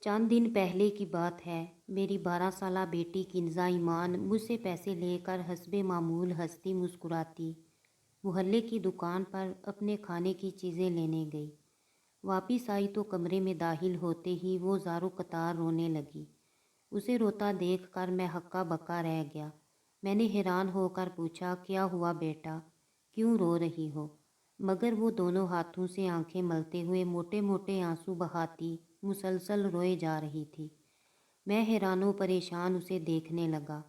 चंद दिन पहले की बात है। मेरी 12 साला बेटी किन्जा ईमान मुझसे पैसे लेकर हस्बे मामूल हंसती मुस्कुराती मोहल्ले की दुकान पर अपने खाने की चीज़ें लेने गई। वापिस आई तो कमरे में दाखिल होते ही वो ज़ारो कतार रोने लगी। उसे रोता देख कर मैं हक्का बक्का रह गया। मैंने हैरान होकर पूछा, क्या हुआ बेटा, क्यों रो रही हो? मगर वो दोनों हाथों से आंखें मलते हुए मोटे मोटे आंसू बहाती मुसलसल रोए जा रही थी। मैं हैरानो परेशान उसे देखने लगा।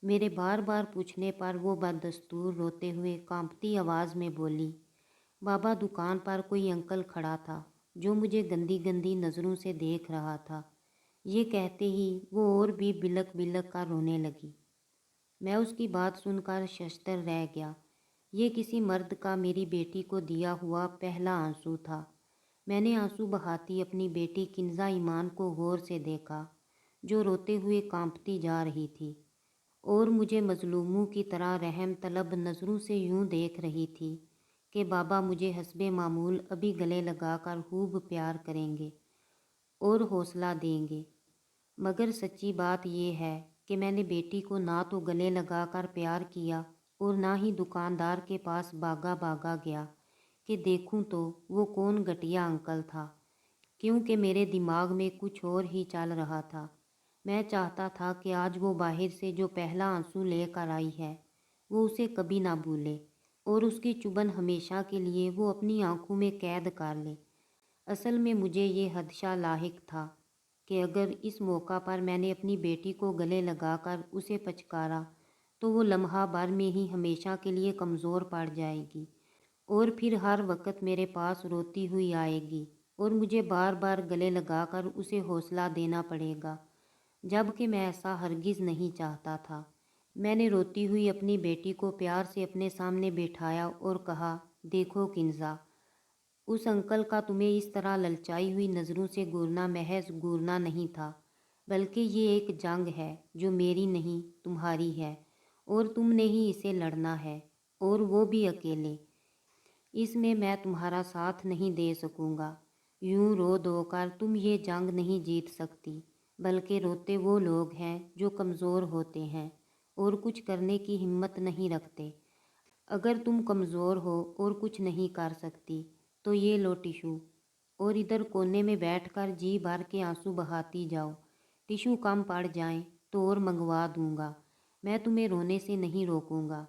मेरे बार बार पूछने पर वो बदस्तूर रोते हुए कांपती आवाज़ में बोली, बाबा दुकान पर कोई अंकल खड़ा था जो मुझे गंदी गंदी नज़रों से देख रहा था। ये कहते ही वो और भी बिलक बिलक कर रोने लगी। मैं उसकी बात सुनकर शशतर रह गया। ये किसी मर्द का मेरी बेटी को दिया हुआ पहला आंसू था। मैंने आंसू बहाती अपनी बेटी किन्जा ईमान को गौर से देखा, जो रोते हुए कांपती जा रही थी और मुझे मजलूमों की तरह रहम तलब नज़रों से यूं देख रही थी कि बाबा मुझे हस्बे मामूल अभी गले लगाकर खूब प्यार करेंगे और हौसला देंगे। मगर सच्ची बात यह है कि मैंने बेटी को ना तो गले लगाकर प्यार किया और ना ही दुकानदार के पास भागा भागा गया कि देखूं तो वो कौन घटिया अंकल था, क्योंकि मेरे दिमाग में कुछ और ही चल रहा था। मैं चाहता था कि आज वो बाहर से जो पहला आंसू लेकर आई है वो उसे कभी ना भूले और उसकी चुभन हमेशा के लिए वो अपनी आंखों में कैद कर ले। असल में मुझे ये हदशा लाहिक था कि अगर इस मौका पर मैंने अपनी बेटी को गले लगाकर उसे पचकारा तो वो लम्हा भर में ही हमेशा के लिए कमज़ोर पड़ जाएगी और फिर हर वक्त मेरे पास रोती हुई आएगी और मुझे बार बार गले लगाकर उसे हौसला देना पड़ेगा, जबकि मैं ऐसा हरगिज़ नहीं चाहता था। मैंने रोती हुई अपनी बेटी को प्यार से अपने सामने बिठाया और कहा, देखो किन्जा, उस अंकल का तुम्हें इस तरह ललचाई हुई नज़रों से घूरना महज घूरना नहीं था, बल्कि ये एक जंग है जो मेरी नहीं तुम्हारी है और तुमने ही इसे लड़ना है, और वो भी अकेले। इसमें मैं तुम्हारा साथ नहीं दे सकूँगा। यूं रो धो कर तुम ये जंग नहीं जीत सकती, बल्कि रोते वो लोग हैं जो कमज़ोर होते हैं और कुछ करने की हिम्मत नहीं रखते। अगर तुम कमज़ोर हो और कुछ नहीं कर सकती तो ये लो टिशू और इधर कोने में बैठकर जी भर के आंसू बहाती जाओ। टिशू कम पड़ जाएं तो और मंगवा दूंगा, मैं तुम्हें रोने से नहीं रोकूंगा।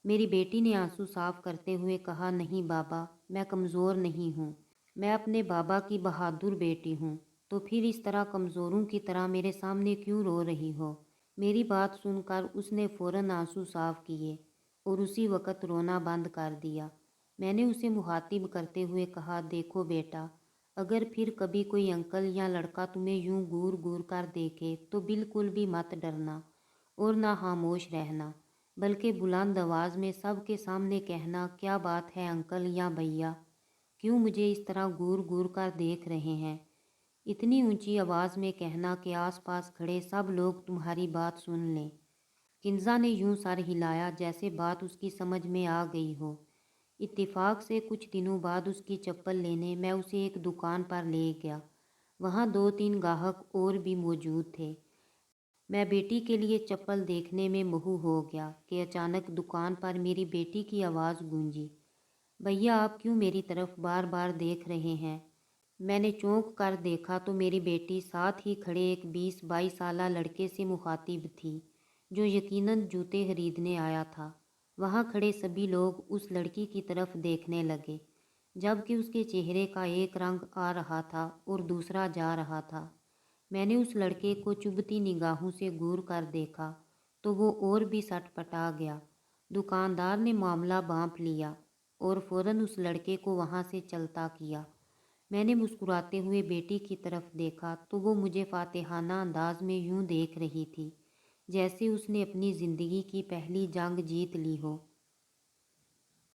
मेरी बेटी ने आंसू साफ करते हुए कहा, नहीं बाबा, मैं कमज़ोर नहीं हूँ, मैं अपने बाबा की बहादुर बेटी हूँ। तो फिर इस तरह कमज़ोरों की तरह मेरे सामने क्यों रो रही हो? मेरी बात सुनकर उसने फ़ौरन आंसू साफ किए और उसी वक़्त रोना बंद कर दिया। मैंने उसे मुखातिब करते हुए कहा, देखो बेटा, अगर फिर कभी कोई अंकल या लड़का तुम्हें यूं घूर घूर कर देखे तो बिल्कुल भी मत डरना और ना खामोश रहना, बल्कि बुलंद आवाज़ में सबके सामने कहना, क्या बात है अंकल या भैया, क्यों मुझे इस तरह घूर घूर कर देख रहे हैं? इतनी ऊंची आवाज़ में कहना कि आसपास खड़े सब लोग तुम्हारी बात सुन लें। किन्जा ने यूं सर हिलाया जैसे बात उसकी समझ में आ गई हो। इत्तेफाक से कुछ दिनों बाद उसकी चप्पल लेने मैं उसे एक दुकान पर ले गया। वहाँ 2-3 गाहक और भी मौजूद थे। मैं बेटी के लिए चप्पल देखने में महू हो गया कि अचानक दुकान पर मेरी बेटी की आवाज़ गूंजी, भैया आप क्यों मेरी तरफ बार बार देख रहे हैं? मैंने चौंक कर देखा तो मेरी बेटी साथ ही खड़े एक 20-22 साला लड़के से मुखातिब थी, जो यकीनन जूते खरीदने आया था। वहाँ खड़े सभी लोग उस लड़की की तरफ देखने लगे, जबकि उसके चेहरे का एक रंग आ रहा था और दूसरा जा रहा था। मैंने उस लड़के को चुभती निगाहों से घूर कर देखा तो वो और भी सटपटा गया। दुकानदार ने मामला भांप लिया और फ़ौरन उस लड़के को वहाँ से चलता किया। मैंने मुस्कुराते हुए बेटी की तरफ देखा तो वो मुझे फातिहाना अंदाज में यूं देख रही थी जैसे उसने अपनी ज़िंदगी की पहली जंग जीत ली हो।